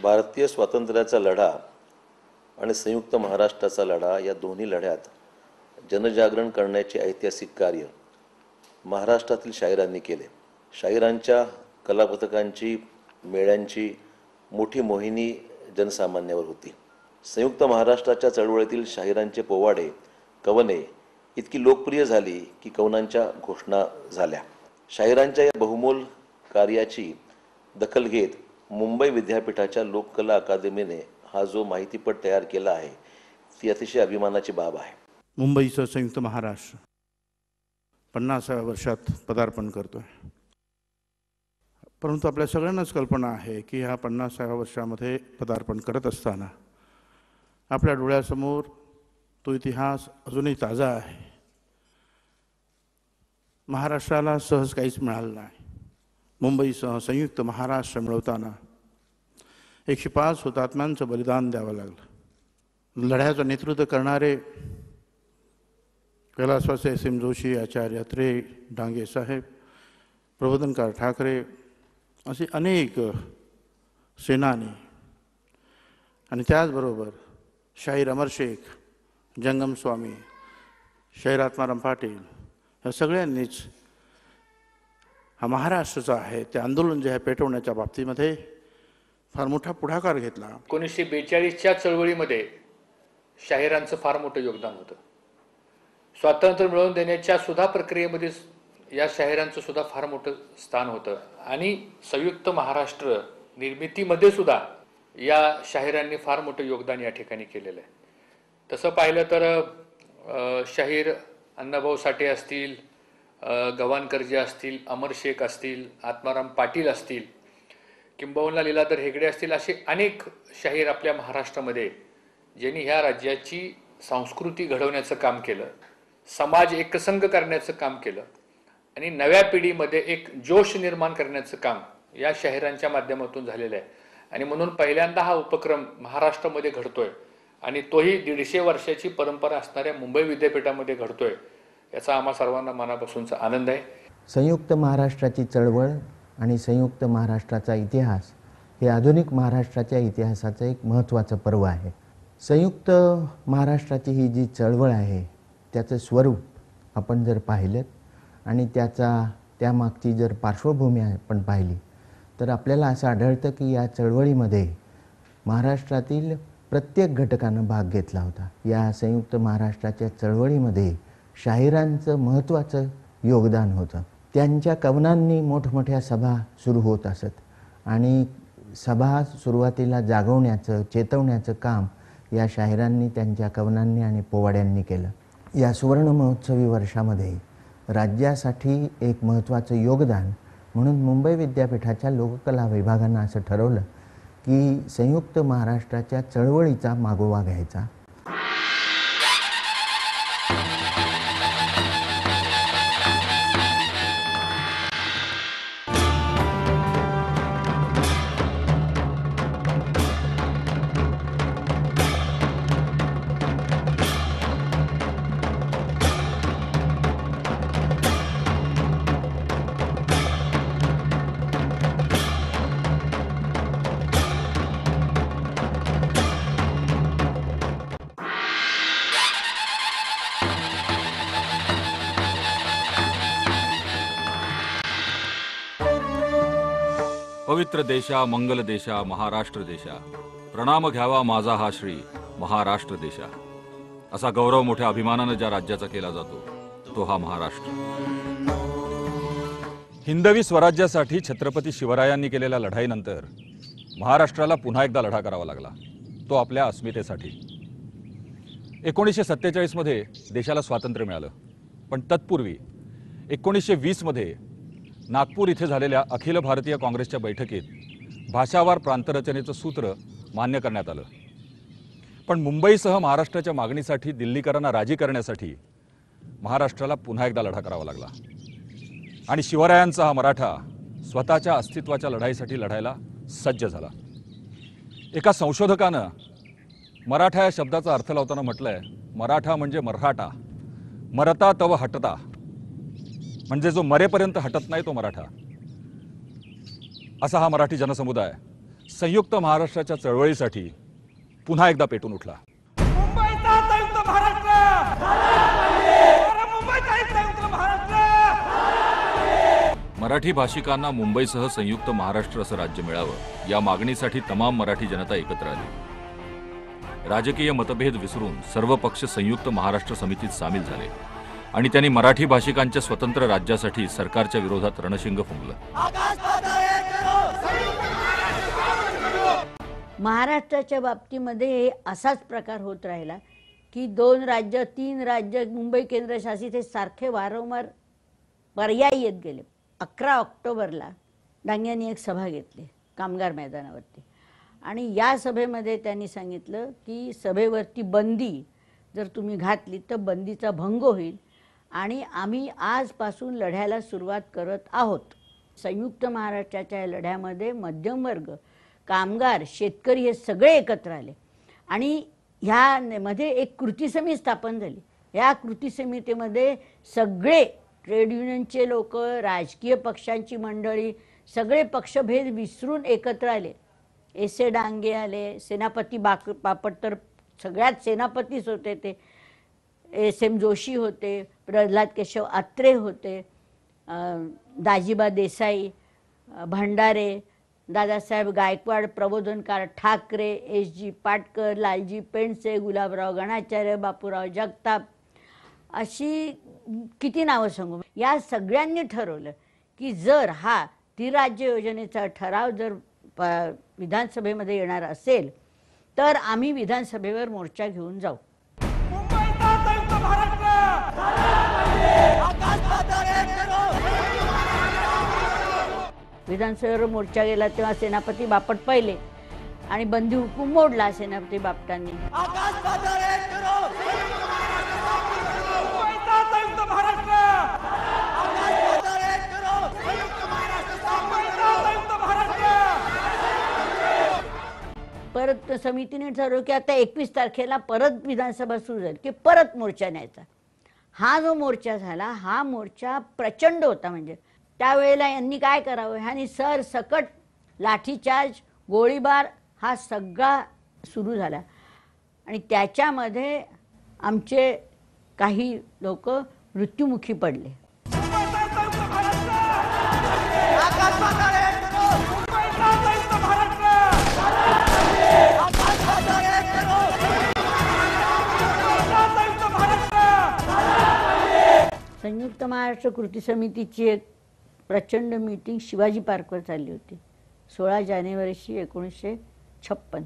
भारतीय स्वातंत्र्याचा लढा आणि संयुक्त महाराष्ट्राचा लढा या दोन्ही लढ्यात जनजागरण करण्याचे ऐतिहासिक कार्य महाराष्ट्रातील शाहिरांनी केले. शाहिरांच्या कलापथकांची मेळ्यांची मोठी मोहिनी जनसामान्यावर होती. संयुक्त महाराष्ट्राच्या चळवळीतील शाहिरांचे पोवाडे कवने इतकी लोकप्रिय झाली की कवनांच्या घोषणा झाल्या. शाहिरांच्या या बहुमोल कार्याची दखल घेत मुंबई विद्यापीठाच्या लोककला अकादमीने हा जो माहितीपट तयार केला आहे ती अतिशय अभिमानाची बाब आहे. मुंबईचं संयुक्त महाराष्ट्र 50व्या वर्षात पदार्पण करतोय. परंतु आपल्या सगळ्यांनाच कल्पना आहे की ह्या 50व्या वर्षामध्ये पदार्पण करत असताना आपल्या डोळ्यासमोर तो इतिहास अजूनही ताजा आहे. महाराष्ट्राला सहज काहीच मिळालं नाही. मुंबईसह संयुक्त महाराष्ट्र मिळवताना 105 हुतात्म्यांचं बलिदान द्यावं लागलं. लढ्याचं नेतृत्व करणारे कैलासवासी S.M. जोशी, आचार्य अत्रे, डांगे साहेब, प्रबोधनकार ठाकरे असे अनेक सेनानी आणि त्याचबरोबर शाहीर अमर शेख, जंगम स्वामी, शाहीर आत्माराम पाटील या सगळ्यांनीच हा महाराष्ट्र जो आहे ते आंदोलन जे आहे पेटवण्याच्या बाबतीमध्ये फार मोठा पुढाकार घेतला. 1942च्या चळवळीमध्ये शाहिरांचं फार मोठं योगदान होतं. स्वातंत्र्य मिळवून देण्याच्या सुद्धा प्रक्रियेमध्ये या शाहिरांचं सुद्धा फार मोठं स्थान होतं आणि संयुक्त महाराष्ट्र निर्मितीमध्ये सुद्धा या शाहिरांनी फार मोठं योगदान या ठिकाणी केलेलं आहे. तसं पाहिलं तर शाहीर अण्णाभाऊ साठे असतील, गवाणकरजी असतील, अमर शेख असतील, आत्माराम पाटील असतील, किंबहुना लीलाधर हेगडे असतील, असे अनेक शाहीर आपल्या महाराष्ट्रामध्ये ज्यांनी ह्या राज्याची संस्कृती घडवण्याचं काम केलं, समाज एकसंघ करण्याचं काम केलं आणि नव्या पिढीमध्ये एक जोश निर्माण करण्याचं काम या शाहिरांच्या माध्यमातून झालेलं आहे. आणि म्हणून पहिल्यांदा हा उपक्रम महाराष्ट्रामध्ये घडतोय आणि तोही 150 वर्षाची परंपरा असणाऱ्या मुंबई विद्यापीठामध्ये घडतोय, याचा आम्हा सर्वांना मनापासूनचा आनंद आहे. संयुक्त महाराष्ट्राची चळवळ आणि संयुक्त महाराष्ट्राचा इतिहास हे आधुनिक महाराष्ट्राच्या इतिहासाचं एक महत्त्वाचं पर्व आहे. संयुक्त महाराष्ट्राची ही जी चळवळ आहे त्याचं स्वरूप आपण जर पाहिलं आणि त्यामागची जर पार्श्वभूमी आपण पाहिली तर आपल्याला असं आढळतं की या चळवळीमध्ये महाराष्ट्रातील प्रत्येक घटकानं भाग घेतला होता. या संयुक्त महाराष्ट्राच्या चळवळीमध्ये शाहिरांचं महत्त्वाचं योगदान होतं. त्यांच्या कवनांनी मोठमोठ्या सभा सुरू होत असत आणि सभा सुरुवातीला जागवण्याचं, चेतवण्याचं काम या शाहिरांनी त्यांच्या कवनांनी आणि पोवाड्यांनी केलं. या सुवर्ण महोत्सवी वर्षामध्ये राज्यासाठी एक महत्त्वाचं योगदान म्हणून मुंबई विद्यापीठाच्या लोककला विभागानं असं ठरवलं की संयुक्त महाराष्ट्राच्या चळवळीचा मागोवा घ्यायचा. पवित्र देशा, मंगल देशा, महाराष्ट्र देशा, प्रणाम घ्यावा माझा हा श्री महाराष्ट्र देशा. असा गौरव मोठ्या अभिमानाने ज्या राज्याचा केला जातो तो हा महाराष्ट्र. हिंदवी स्वराज्यासाठी छत्रपती शिवरायांनी केलेल्या लढाईनंतर महाराष्ट्राला पुन्हा एकदा लढा करावा लागला, तो आपल्या अस्मितेसाठी. 1947 मध्ये देशाला स्वातंत्र्य मिळालं, पण तत्पूर्वी 1920 मध्ये नागपूर इथे झालेल्या अखिल भारतीय काँग्रेसच्या बैठकीत भाषावार प्रांतरचनेचं सूत्र मान्य करण्यात आलं. पण मुंबईसह महाराष्ट्राच्या मागणीसाठी, दिल्लीकरांना राजी करण्यासाठी महाराष्ट्राला पुन्हा एकदा लढा करावा लागला आणि शिवरायांचा हा मराठा स्वतःच्या अस्तित्वाच्या लढाईसाठी लढायला सज्ज झाला. एका संशोधकानं मराठा या शब्दाचा अर्थ लावताना म्हटलंय, मराठा म्हणजे मराठा, मरता तव हटता, म्हणजे जो मरेपर्यंत हटत नाही तो मराठा. असा हा मराठी जनसमुदाय संयुक्त महाराष्ट्राच्या चळवळीसाठी पुन्हा एकदा पेटून उठला। मुंबईचा संयुक्त महाराष्ट्र, मुंबईचा संयुक्त महाराष्ट्र। मराठी भाषिकांना मुंबईसह संयुक्त महाराष्ट्र असं राज्य मिळावं या मागणीसाठी तमाम मराठी जनता एकत्र आली। राजकीय मतभेद विसरून सर्व पक्ष संयुक्त महाराष्ट्र समितीत सामील झाले आणि त्यांनी मराठी भाषिकांच्या स्वतंत्र राज्यासाठी सरकारच्या विरोधात रणशिंग फुंकलं। महाराष्ट्राच्या बाबतीमध्ये असाच प्रकार होत राहिला की 2 राज्य 3 राज्य मुंबई केंद्रशासित हे सारखे वारंवार पर्याय येत गेले। 11 ऑक्टोबरला डांग्यांनी एक सभा घेतली कामगार मैदानावरती आणि या सभेमध्ये त्यांनी सांगितलं की सभेवरती बंदी जर तुम्ही घातली तर बंदीचा भंग होईल आणि आम्ही आजपासून लढ्याला सुरुवात करत आहोत। संयुक्त महाराष्ट्राच्या या लढ्यामध्ये मध्यमवर्ग, कामगार, शेतकरी हे सगळे एकत्र आले आणि ह्यामध्ये एक कृती समिती स्थापन झाली। या कृती समितीमध्ये सगळे ट्रेड युनियनचे लोक, राजकीय पक्षांची मंडळी, सगळे पक्षभेद विसरून एकत्र आले। एस.ए. डांगे आले, सेनापती बापट तर सगळ्यात सेनापतीच होते, ते एस.एम. जोशी होते, प्रल्हाद केशव आत्रे होते, दाजीबा देसाई, भंडारे, दादासाहेब गायकवाड, प्रबोधनकार ठाकरे, एस.जी. पाटकर, लालजी पेंडसे, गुलाबराव गणाचार्य, बापूराव जगताप, अशी किती नावं सांगू। या सगळ्यांनी ठरवलं की जर हा त्रिराज्य योजनेचा ठराव जर विधानसभेमध्ये येणार असेल तर आम्ही विधानसभेवर मोर्चा घेऊन जाऊ। मुंबईचा संयुक्त महाराष्ट्र, विधानसभेवर मोर्चा गेला तेव्हा सेनापती बापट पहिले आणि बंदी हुकूम मोडला सेनापती बापटांनी। मुंबईचा संयुक्त महाराष्ट्र, परत समितीने ठरवलं की आता 21 तारखेला परत विधानसभा सुरू झाली की परत मोर्चा न्यायचा। हा जो मोर्चा झाला हा मोर्चा प्रचंड होता, म्हणजे त्यावेळेला यांनी काय करावं, ह्यांनी सरसकट लाठीचार्ज, गोळीबार हा सगळा सुरू झाला आणि त्याच्यामध्ये आमचे काही लोक मृत्युमुखी पडले। मुंबईचा संयुक्त महाराष्ट्र, आकाश पाताळ एक करो। मुंबईचा संयुक्त महाराष्ट्र, आकाश पाताळ एक करो। मुंबईचा संयुक्त महाराष्ट्र। संयुक्त महाराष्ट्र कृती समितीची एक प्रचंड मीटिंग शिवाजी पार्कवर चालली होती 16 जानेवारी 1956।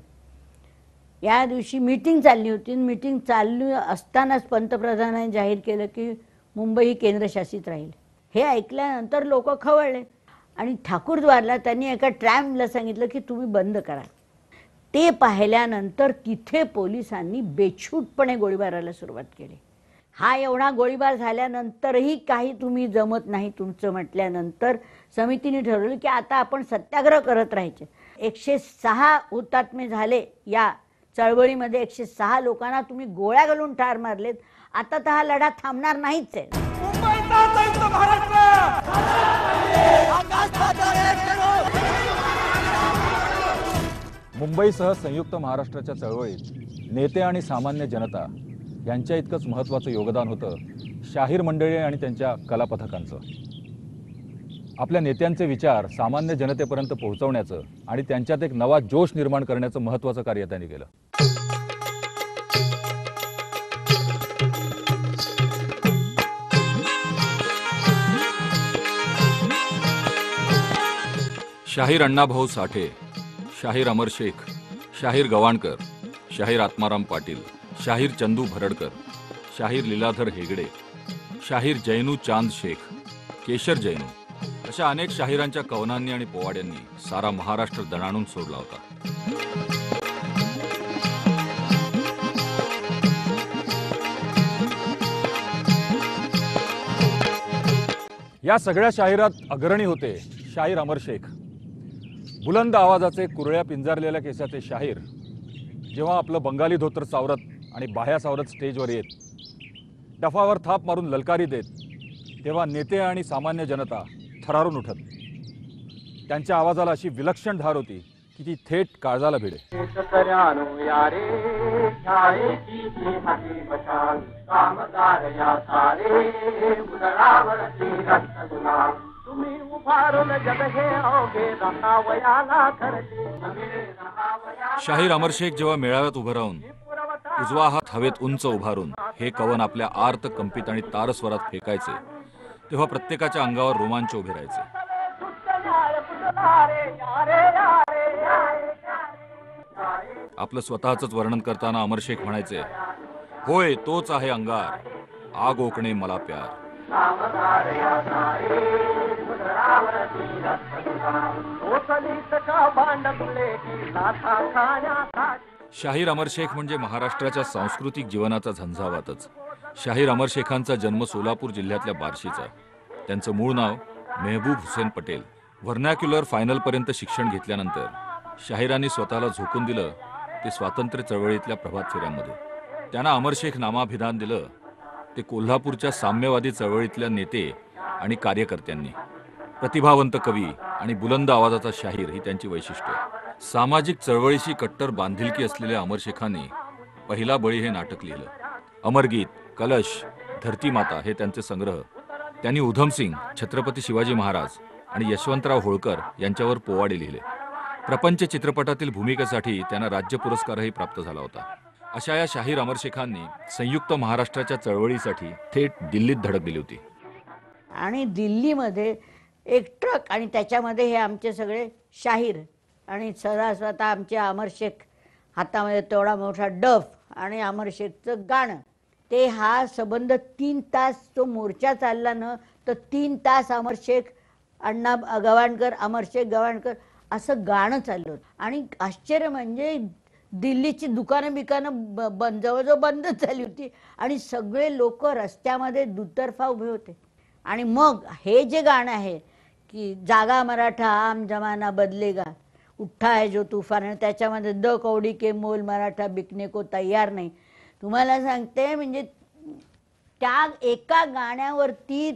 या दिवशी मीटिंग चालली होती। मीटिंग चालू असतानाच पंतप्रधानांनी जाहीर केलं की मुंबई ही केंद्रशासित राहील। हे ऐकल्यानंतर लोक खवळले आणि ठाकूरद्वारला त्यांनी एका ट्रॅमला सांगितलं की तुम्ही बंद करा। ते पाहिल्यानंतर तिथे पोलिसांनी बेछूटपणे गोळीबाराला सुरुवात केली। हा एवढा गोळीबार झाल्यानंतरही काही तुम्ही जमत नाही तुमचं म्हटल्यानंतर समितीने ठरवलं की आता आपण सत्याग्रह करत राहायचे। 106 हुतात्मे झाले या चळवळीमध्ये, 106 लोकांना तुम्ही गोळ्या घालून ठार मारलेत। आता तर हा लढा थांबणार नाहीच आहे। मुंबईचा संयुक्त महाराष्ट्र, आकाश पाताळ एक करो। मुंबईसह संयुक्त महाराष्ट्राच्या चळवळीत नेते आणि सामान्य जनता यांच्या इतकंच महत्त्वाचं योगदान होतं शाहीर मंडळी आणि त्यांच्या कलापथकांचं। आपल्या नेत्यांचे विचार सामान्य जनतेपर्यंत पोहोचवण्याचं आणि त्यांच्यात एक नवा जोश निर्माण करण्याचं महत्त्वाचं कार्य त्यांनी केलं। शाहीर अण्णाभाऊ साठे, शाहीर अमर शेख, शाहीर गवाणकर, शाहीर आत्माराम पाटील, शाहीर चंदू भरडकर, शाहीर लीलाधर हेगडे, शाहीर जैनू चांद शेख, केशर जैनू अशा अनेक शाहिरांच्या कवनांनी आणि पोवाड्यांनी सारा महाराष्ट्र दणाणून सोडला होता। या सगळ्या शाहिरात अग्रणी होते शाहीर अमर शेख। बुलंद आवाजाचे, कुरळ्या पिंजारलेल्या केसाचे शाहीर जेव्हा आपलं बंगाली धोतर सावरत आणि बाह्या सावरत स्टेजवर येत, डफावर थाप मारून ललकारी देत, तेव्हा नेते आणि सामान्य जनता थरारून उठत। त्यांच्या आवाजाला अशी विलक्षण धार होती की ती थेट काळजाला भिडे. शाहीर अमर शेख जेव्हा मेळाव्यात उभं राहून उजवा हात हवेत उंच उभारून हे कवन आपल्या आर्त कंपित आणि तारस्वरात फेकायचे, तेव्हा प्रत्येकाच्या अंगावर रोमांच उभे राहायचे. आपलं स्वतःच वर्णन करताना अमर शेख म्हणायचे, होय तोच आहे अंगार, आग ओकणे मला प्यार. शाहीर अमर शेख म्हणजे महाराष्ट्राच्या सांस्कृतिक जीवनाचा झंझावातच. शाहीर अमर शेखांचा जन्म सोलापूर जिल्ह्यातल्या बार्शीचा. त्यांचं मूळ नाव मेहबूब हुसेन पटेल. व्हर्नॅक्युलर फायनलपर्यंत शिक्षण घेतल्यानंतर शाहिरांनी स्वतःला झोकून दिलं ते स्वातंत्र्य चळवळीतल्या प्रभात फेऱ्यांमध्ये. त्यांना अमर शेख नामाभिधान दिलं ते कोल्हापूरच्या साम्यवादी चळवळीतल्या नेते आणि कार्यकर्त्यांनी. प्रतिभावंत कवी आणि बुलंद आवाजाचा शाहीर ही त्यांची वैशिष्ट्य. सामाजिक चळवळीशी कट्टर बांधिलकी असलेल्या अमर शेखांनी पहिला बळी हे नाटक लिहिलं. अमरगीत, कलश, धरती माता हे त्यांचे संग्रह. त्यांनी उधमसिंग, छत्रपती शिवाजी महाराज आणि यशवंतराव होळकर यांच्यावर पोवाडे लिहिले. प्रपंच चित्रपटातील भूमिकेसाठी त्यांना राज्य पुरस्कारही प्राप्त झाला होता. अशा या शाहीर अमर शेखांनी संयुक्त महाराष्ट्राच्या चळवळीसाठी थेट दिल्लीत धडक दिली होती. आणि दिल्लीमध्ये एक ट्रक आणि त्याच्यामध्ये हे आमचे सगळे शाहीर आणि स्वतः आमचे अमर शेख हातामध्ये तेवढा मोठा डफ आणि अमर शेखचं गाणं. ते हा संबंध 3 तास तो मोर्चा चालला न तर 3 तास अमर शेख अण्णा गवाणकर, अमर शेख गवाणकर असं गाणं चाललं होतं. आणि आश्चर्य म्हणजे दिल्लीची दुकानं बंद, जवळजवळ बंदच झाली होती आणि सगळे लोक रस्त्यामध्ये दुतर्फा उभे होते. आणि मग हे जे गाणं आहे की जागा मराठा आम जमाना बदलेगा, उठा है जो तूफान, आणि त्याच्यामध्ये द कौडी के मोल मराठा बिकने को तयार नाही. तुम्हाला सांगते म्हणजे त्या एका गाण्यावरती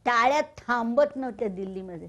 टाळ्या थांबत नव्हत्या दिल्लीमध्ये.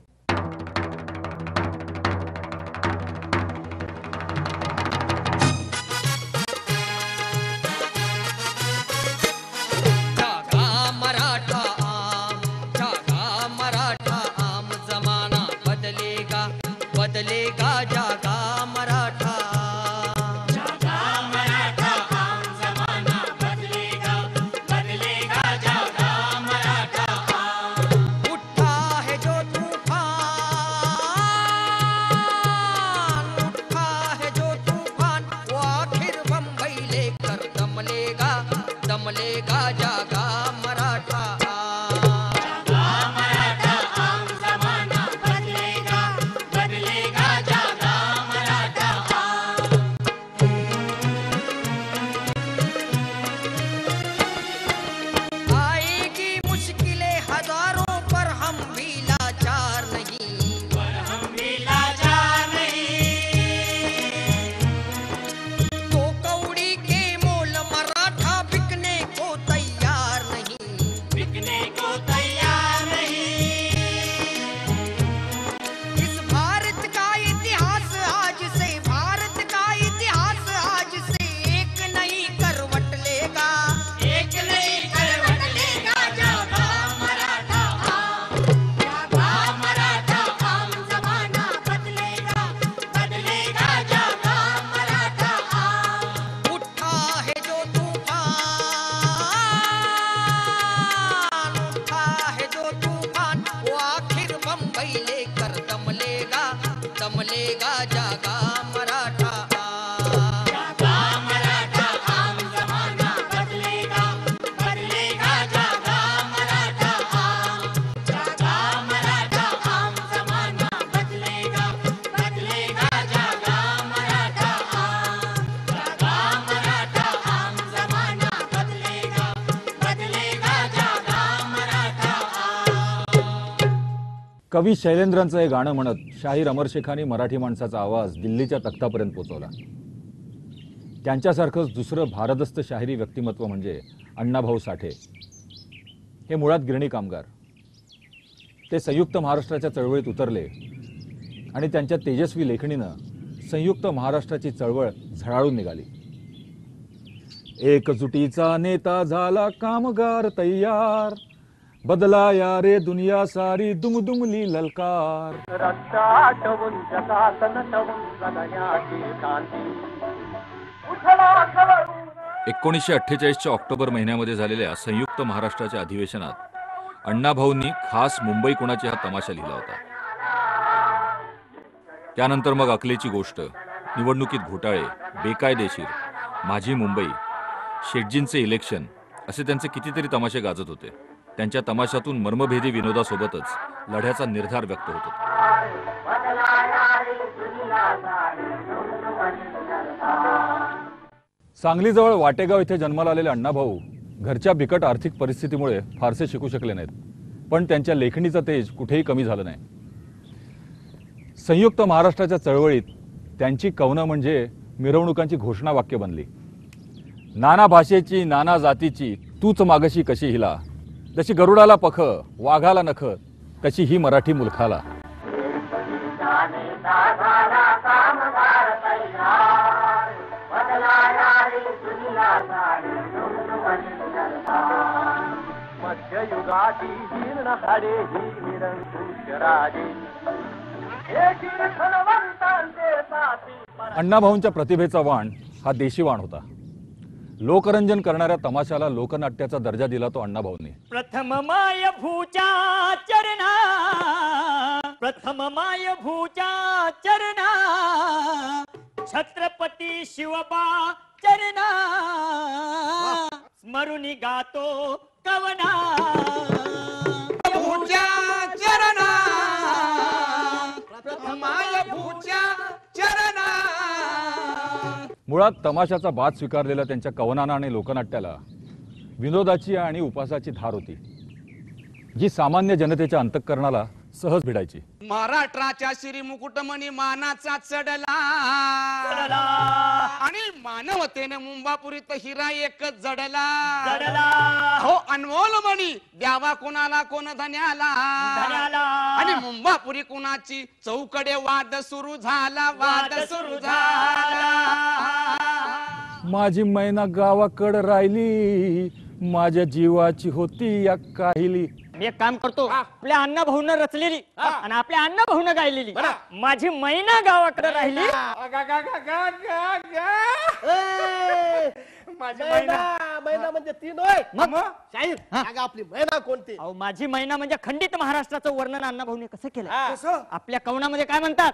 कवी शैलेंद्रांचं हे गाणं म्हणत शाहीर अमर शेखांनी मराठी माणसाचा आवाज दिल्लीच्या तख्तापर्यंत पोहोचवला. त्यांच्यासारखंच दुसरं भारदस्त शाहिरी व्यक्तिमत्व म्हणजे अण्णाभाऊ साठे. हे मुळात गिरणी कामगार. ते संयुक्त महाराष्ट्राच्या चळवळीत उतरले आणि त्यांच्या तेजस्वी लेखणीनं संयुक्त महाराष्ट्राची चळवळ झळाळून निघाली. एकजुटीचा नेता झाला कामगार तयार, बदला या रे दुनिया सारी दुमदुमली ललकार. रक्त आटवून जगातन ठवून जगण्याची शांती उठला कळवून. 1948च्या ऑक्टोबर महिन्यामध्ये झालेल्या संयुक्त महाराष्ट्राच्या अधिवेशनात अण्णाभाऊंनी खास मुंबई कुणाची हा तमाशा लिहिला होता. त्यानंतर मग अकलेची गोष्ट, निवडणुकीत घोटाळे, बेकायदेशीर, माझी मुंबई, शेटजींचे इलेक्शन असे त्यांचे कितीतरी तमाशे गाजत होते. त्यांच्या तमाशातून मर्मभेदी विनोदासोबतच लढ्याचा निर्धार व्यक्त होत होता. सांगलीजवळ वाटेगाव येथे जन्माला आलेले अण्णाभाऊ घरच्या बिकट आर्थिक परिस्थितीमुळे फारसे शिकू शकले नाहीत, पण त्यांच्या लेखणीचं तेज कुठेही कमी झालं नाही. संयुक्त महाराष्ट्राच्या चळवळीत त्यांची कवनं म्हणजे मिरवणुकांची घोषणावाक्य बनली. नाना भाषेची नाना जातीची तूच मागशी कशी हिला, जशी गरुडाला पख वाघाला नख तशी ही मराठी मुलखाला. मध्ययुगाची जीर्ण हाडे ही निरंकुश राजे एकी धनवंतांचे साथी. अण्णाभाऊंच्या प्रतिभेचा वाण हा देशी वाण होता. लोकरंजन करणाऱ्या तमाशाला लोकनाट्याचा दर्जा दिला तो अण्णाभाऊंनी. प्रथम माय भूच्या चरणा, प्रथम माय भूच्या चरणा, छत्रपती शिवबा चरणा, स्मरुनी गातो कवना. भूच्या चरणा, प्रथम माय भूच्या चरणा. मुळात तमाशाचा बाद स्वीकारलेल्या त्यांच्या कवनाना आणि लोकनाट्याला विनोदाची आणि उपासाची धार होती, जी सामान्य जनतेच्या अंतःकरणाला सहज भिडायची. महाराष्ट्राच्या श्री मुकुटमणी मानाचा चढला आणि मानवतेने मुंबापुरीत हिरा एक जडला. हो अनमोल मणी द्यावा कोणाला कोण धन्याला, आणि मुंबापुरी कुणाची चौकडे वाद सुरू झाला, वाद सुरू झाला. माझी मैना गावाकड राहिली, माझ्या जीवाची होती या काहिली. मी एक काम करतो, आपल्या अण्णा भाऊन रचलेली आणि आपल्या अण्णा भाऊन गायलेली माझी मैना गावाकडे राहिली. माझी मैना म्हणजे तीन होय. मग शाहीर सांगा आपली मैना कोणती? अहो माझी मैना म्हणजे खंडित महाराष्ट्राचं वर्णन अण्णा भाऊने कसं केलं. आपल्या कवनामध्ये काय म्हणतात?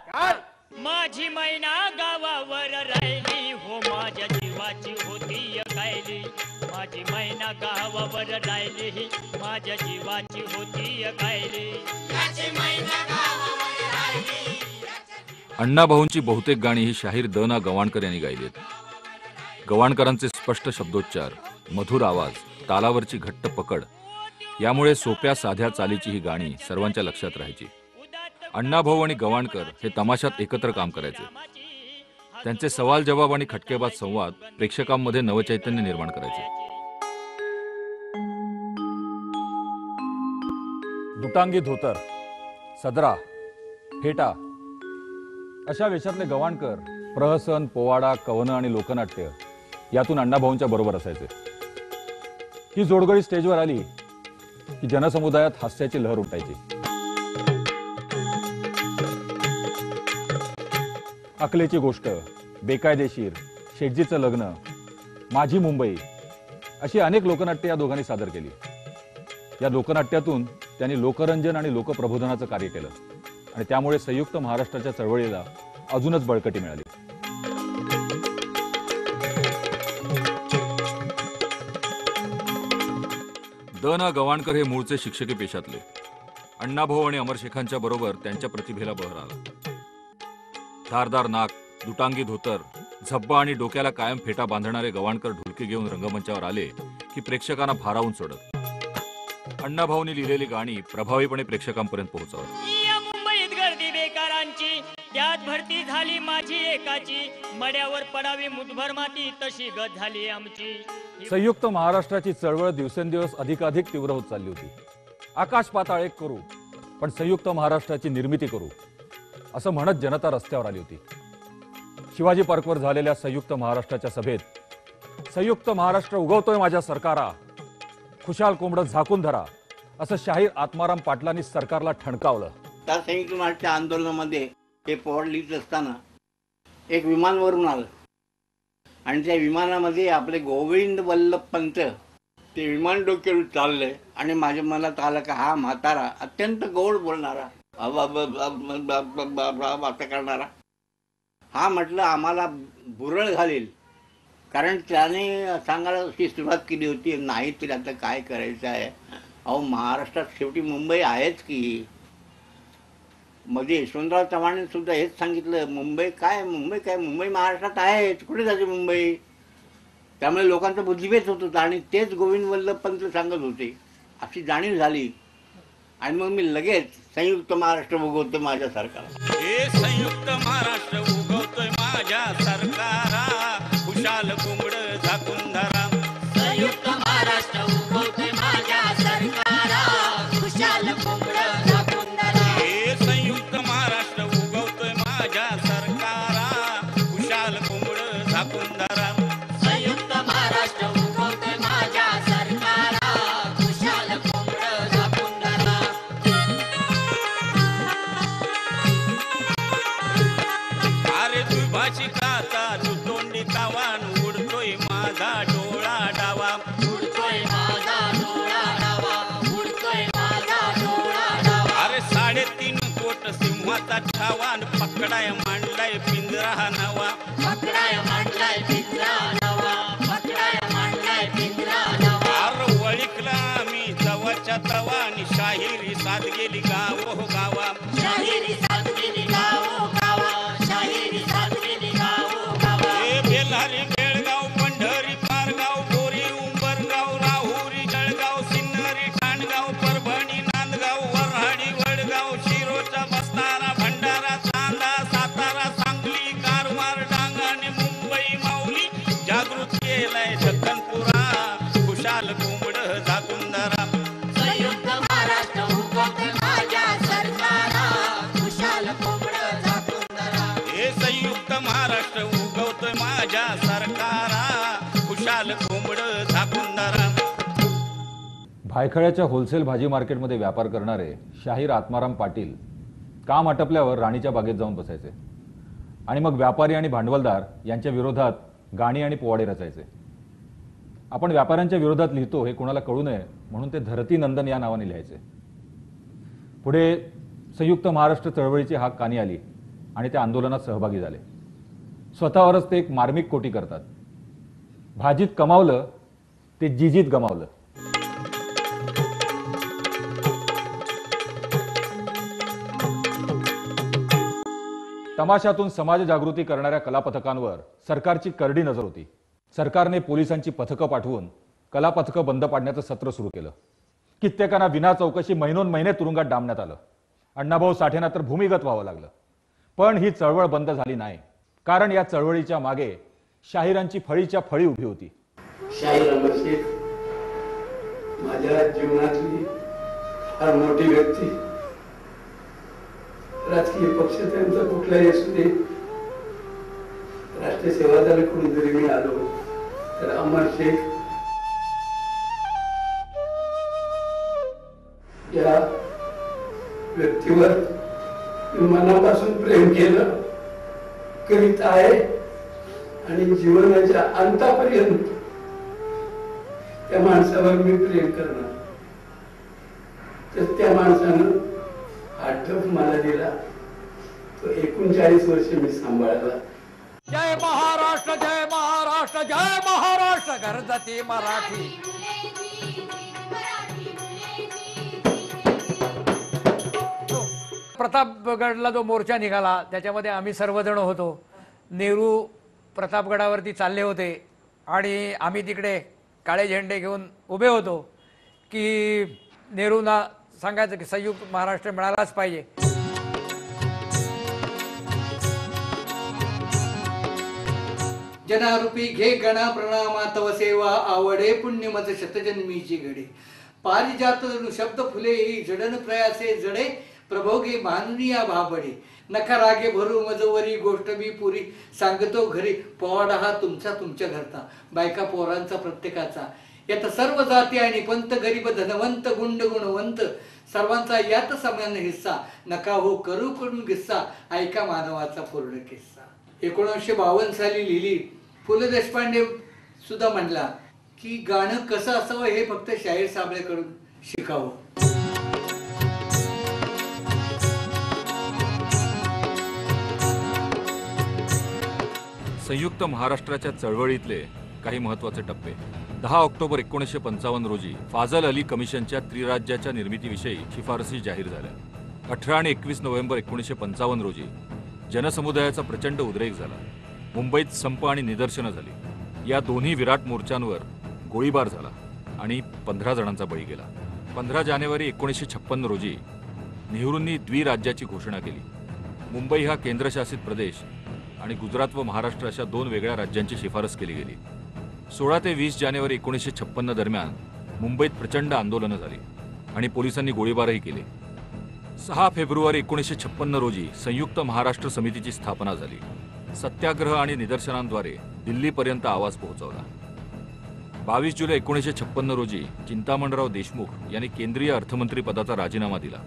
माझी मैना गावावर राहिली, हो माझ्या जीवाची होती गायली. माझी मैना गावावर राहिली, माझ्या जीवाची होती गायली. अण्णाभाऊंची बहुतेक गाणी ही शाहीर द ना गवाणकर यांनी गायलीत. गवाणकरांचे स्पष्ट शब्दोच्चार, मधुर आवाज, तालावरची घट्ट पकड यामुळे सोप्या साध्या चालीची ही गाणी सर्वांच्या लक्षात राहायची. अण्णाभाऊ आणि गवाणकर हे तमाशात एकत्र काम करायचे. त्यांचे सवाल जवाब आणि खटकेबाज संवाद प्रेक्षकांमध्ये नवचैतन्य निर्माण करायचे. दुटांगी धोतर, सदरा, फेटा अशा वेशातले गवाणकर प्रहसन, पोवाडा, कवनं आणि लोकनाट्य यातून अण्णाभाऊंच्या बरोबर असायचे. ही जोडगळी स्टेजवर आली की जनसमुदायात हास्याची लहर उठायची. अकलेची गोष्ट, बेकायदेशीर, शेटजीचं लग्न, माझी मुंबई अशी अनेक लोकनाट्ये या दोघांनी सादर केली. या लोकनाट्यातून त्यांनी लोकरंजन आणि लोकप्रबोधनाचं कार्य केलं आणि त्यामुळे संयुक्त महाराष्ट्राच्या चळवळीला अजूनच बळकटी मिळाली. द ना गवाणकर हे मूळचे शिक्षकी पेशातले. अण्णाभाऊ आणि अमरशेखांच्या बरोबर त्यांच्या प्रतिभेला बहर आला. धारदार नाक, दुटांगी धोतर, झब्बा आणि डोक्याला कायम फेटा बांधणारे गवाणकर ढोलकी घेऊन रंगमंचावर आले की प्रेक्षकांना भारावून सोडत. अण्णाभाऊंनी लिहिलेली गाणी प्रभावीपणे प्रेक्षकांपर्यंत पोहोचवत. या मुंबईत गर्दी बेकारांची, त्यात भरती झाली माझी एकाची. मड्यावर पडावी मुठभर माती, तशी गत झाली आमची. संयुक्त महाराष्ट्राची चळवळ दिवसेंदिवस अधिकाधिक तीव्र होत चालली होती. आकाश पाताळ एक करू, पण संयुक्त महाराष्ट्राची निर्मिती करू असं म्हणत जनता रस्त्यावर आली होती. शिवाजी पार्कवर झालेल्या संयुक्त महाराष्ट्राच्या सभेत संयुक्त महाराष्ट्र उगवतोय माझ्या सरकारा, खुशाल कोंबडं झाकून धरा, असं शाहीर आत्माराम पाटलांनी सरकारला ठणकावलं. त्या संयुक्त महाराष्ट्र आंदोलनामध्ये हे पोवाड लिहित असताना एक विमानवरून आलं आणि त्या विमानामध्ये आपले गोविंद वल्लभ पंत ते विमान डोक्यावर चाललंय आणि माझ्या मनात आलं का हा म्हातारा अत्यंत गोड बोलणारा असं करणारा हा म्हटलं आम्हाला बुरळ घालेल, कारण त्याने सांगायला अशी सुरुवात केली होती नाही तरी आता काय करायचं आहे, अहो महाराष्ट्रात शेवटी मुंबई आहेच की. मध्ये यशवंतराव चव्हाणांनी सुद्धा हेच सांगितलं, मुंबई काय मुंबई महाराष्ट्रात आहेच, कुठे जाते मुंबई. त्यामुळे लोकांचा बुद्धिभेद होत होता आणि तेच गोविंद वल्लभ पंत सांगत होते, अशी जाणीव झाली. आणि मग मी लगेच संयुक्त महाराष्ट्र उगवतोय माझ्या सरकारा, हे संयुक्त महाराष्ट्र उगवतोय माझ्या सरकारा, खुशाल कोंबडं झाकून धरा. संयुक्त महाराष्ट्र उगवतोय माझ्या सरकारा, खुशाल कोंबडं झाकून धरा. हे संयुक्त महाराष्ट्र उगवतोय माझ्या सरकारा, खुशाल कोंबडं झाकून धरा. संयुक्त महाराष्ट्र उगवतोय माझ्या सरकारा, खुशाल कोंबडं झाकून धरा. अरे दुभाषी काचा दुतोंडी तावान उडतोय माझा डोळा डावा. उडतोय माझा डोळा डावा, उडतोय माझा डोळा डावा. अरे 3.5 कोट सिंहाचा ठावान पकडाय मांडलाय पिंजरा नवा. पकडाय मांडलाय पिंजरा नवा, पकडाय मांडलाय पिंजरा नवा. अरे वळिकला मी जवळच्या तवानी शाहिरी साथ गेली गाव हो गावा. शाहिरी साथ गेली गावो गावा, शाहिरी साथ गेली गावो गावा. हे बेल्हारी बेळगाव पंढरी पारगाव बोरी उंबरगाव राहुरी जळगाव सिन्नरी ठाणगाव परभणी नांदगाव वऱ्हाडी वडगाव शिरोचा बस्तारा भंडारा चांदा सातारा सांगली कारवार डांगाने मुंबई माऊली जागृत केलाय दक्खनपुरा, खुशाल कोंबडं झाकून धरा. संयुक्त महाराष्ट्र उगवतोय माझ्या सरकारा, खुशाल कोंबडं झाकून धरा. हे संयुक्त महाराष्ट्र उगवतोय माझ्या सरकारा, खुशाल कोंबडं झाकून धरा. भायखळ्याच्या होलसेल भाजी मार्केटमध्ये व्यापार करणारे शाहीर आत्माराम पाटील काम आटपल्यावर राणीच्या बागेत जाऊन बसायचे आणि मग व्यापारी आणि भांडवलदार यांच्या विरोधात गाणी आणि पोवाडे रचायचे. आपण व्यापाऱ्यांच्या विरोधात लिहितो हे कोणाला कळू नये म्हणून ते धरती नंदन या नावाने लिहायचे. पुढे संयुक्त महाराष्ट्र चळवळीची हाक कानी आली आणि त्या आंदोलनात सहभागी झाले. स्वतःवरच ते एक मार्मिक कोटी करतात, भाजीत कमावलं ते जिजीत गमावलं. तमाशातून समाज जागृती करणाऱ्या कलापथकांवर सरकारची करडी नजर होती. सरकारने पोलिसांची पथकं पाठवून कलापथकं बंद पाडण्याचं सत्र सुरू केलं. कित्येकांना विना चौकशी महिने तुरुंगात डांबण्यात आलं. अण्णाभाऊ साठेंना तर भूमिगत व्हावं लागलं. पण ही चळवळ बंद झाली नाही, कारण या चळवळीच्या मागे शाहिरांची फळीच्या फळी उभी होती. शाहीर अमर शेख माझ्या जीवनातली फार मोठी व्यक्ती. राजकीय पक्ष त्यांचा कुठलाही असू दे, राष्ट्रीय सेवा दलाकडून जरी मी आलो तर अमर शेख या व्यक्तीवर मनापासून प्रेम केलं. कविता आहे आणि जीवनाच्या अंतापर्यंत त्या माणसावर मी प्रेम करणार. तर त्या माणसानं हा ठप मला दिला, तो 39 वर्ष मी सांभाळला. जय महाराष्ट्र जय महाराष्ट्र जय महाराष्ट्र गर्जती मराठी. प्रतापगडला जो मोर्चा निघाला त्याच्यामध्ये आम्ही सर्वजण होतो. नेहरू प्रतापगडावरती चालले होते आणि आम्ही तिकडे काळे झेंडे घेऊन उभे होतो की नेहरूंना सांगायचं की संयुक्त महाराष्ट्र मिळालाच पाहिजे. जनारूपी घे गणा प्रणामा तव सेवा आवडे पुण्यमत शतजन्मीची घडे. पारिजात शब्द फुले ही जडन प्रयासे जडे प्रभोगे मानुनिया भाबडे नका रागे भरू मजवरी गोष्ट मी पुरी सांगतो घरी पोवाडा हा तुमचा तुमच्या घरचा बायका पोरांचा प्रत्येकाचा यात सर्व जाती आणि पंत गरीब धनवंत गुंड गुणवंत सर्वांचा यात समान हिस्सा नका हो करू करून किस्सा ऐका मानवाचा पूर्ण किस्सा 1952 साली लिहिली. पु ल देशपांडे सुद्धा म्हणला की गाणं कसं असावं हे फक्त शाहीर साबळेकडून शिकावं. संयुक्त महाराष्ट्राच्या चळवळीतले काही महत्त्वाचे टप्पे. 10 ऑक्टोबर 1955 रोजी फाजल अली कमिशनच्या त्रिराज्याच्या निर्मितीविषयी शिफारसी जाहीर झाल्या. 18 आणि 21 नोव्हेंबर 1955 रोजी जनसमुदायाचा प्रचंड उद्रेक झाला. मुंबईत संप आणि निदर्शनं झाली. या दोन्ही विराट मोर्चांवर गोळीबार झाला आणि 15 जणांचा बळी गेला. 15 जानेवारी 1956 रोजी नेहरूंनी द्विराज्याची घोषणा केली. मुंबई हा केंद्रशासित प्रदेश आणि गुजरात व महाराष्ट्र अशा 2 वेगळ्या राज्यांची शिफारस केली गेली. 16 ते 20 जानेवारी 1956 दरम्यान मुंबईत प्रचंड आंदोलनं झाली आणि पोलिसांनी गोळीबारही केले. 6 फेब्रुवारी 1956 रोजी संयुक्त महाराष्ट्र समितीची स्थापना झाली. सत्याग्रह आणि निदर्शनांद्वारे दिल्लीपर्यंत आवाज पोहोचवला. 22 जुलै 1956 रोजी चिंतामणराव देशमुख यांनी केंद्रीय अर्थमंत्री पदाचा राजीनामा दिला.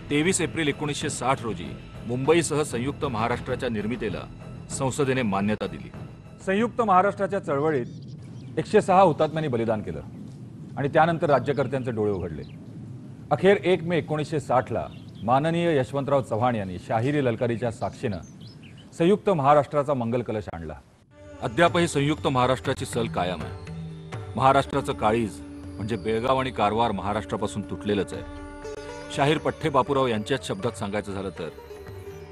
23 एप्रिल 1960 रोजी मुंबईसह संयुक्त महाराष्ट्राच्या निर्मितीला संसदेने मान्यता दिली. संयुक्त महाराष्ट्राच्या चळवळीत 106 हुतात्म्यांनी बलिदान केलं आणि त्यानंतर राज्यकर्त्यांचे डोळे उघडले. अखेर 1 मे 1960ला माननीय यशवंतराव चव्हाण यांनी शाहिरी ललकारीच्या साक्षीनं संयुक्त महाराष्ट्राचा मंगल कलश आणला. अद्यापही संयुक्त महाराष्ट्राची सल कायम आहे. महाराष्ट्राचं काळीज म्हणजे बेळगाव आणि कारवार महाराष्ट्रापासून तुटलेलंच आहे. शाहीर पठ्ठे बापूराव यांच्याच शब्दात सांगायचं झालं तर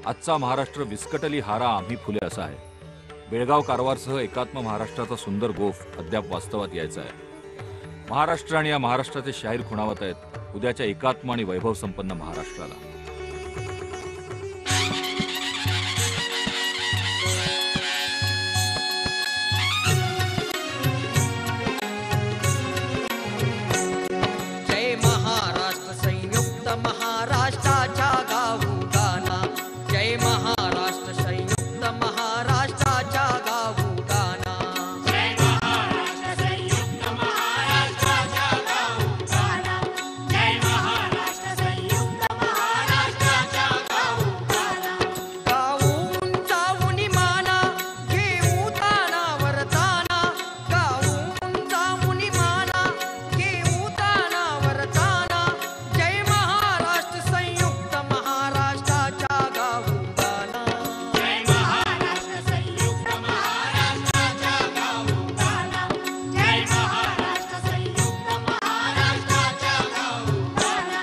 आजचा महाराष्ट्र विस्कटली हारा आम्ही फुले असा आहे. बेळगाव कारवारसह एकात्म महाराष्ट्राचा सुंदर गोफ अद्याप वास्तवात यायचा आहे. महाराष्ट्र आणि या महाराष्ट्राचे शाहीर खुणावत आहेत उद्याच्या एकात्म आणि वैभव संपन्न महाराष्ट्राला. जय महाराष्ट्र संयुक्त महाराष्ट्राच्या गाऊ गाना. जय महाराष्ट्र संयुक्त महाराष्ट्राच्या गाऊ गाना. जय महाराष्ट्र संयुक्त महाराष्ट्राच्या गाऊ गाना. जय महाराष्ट्र संयुक्त महाराष्ट्राच्या गाऊ गाना. गाऊन जाऊनी माना घेऊ तानावर ताना. गाऊन जाऊनी माना घेऊ तानावर ताना. जय महाराष्ट्र संयुक्त महाराष्ट्राच्या गाऊ गाना. जय महाराष्ट्र संयुक्त महाराष्ट्राच्या गाऊ गाना. जय महाराष्ट्र संयुक्त महाराष्ट्राच्या गाऊ गाना.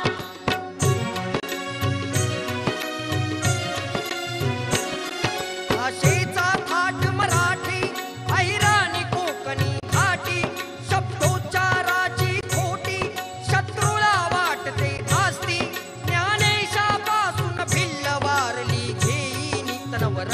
भाषेचा थाट मराठी ऐराणी कोकणी घाटी. शब्दोच्चाराची खोटी शत्रूला वाटते धास्ती. ज्ञानेशापासून भिल्ल वारली घेईनी तनवर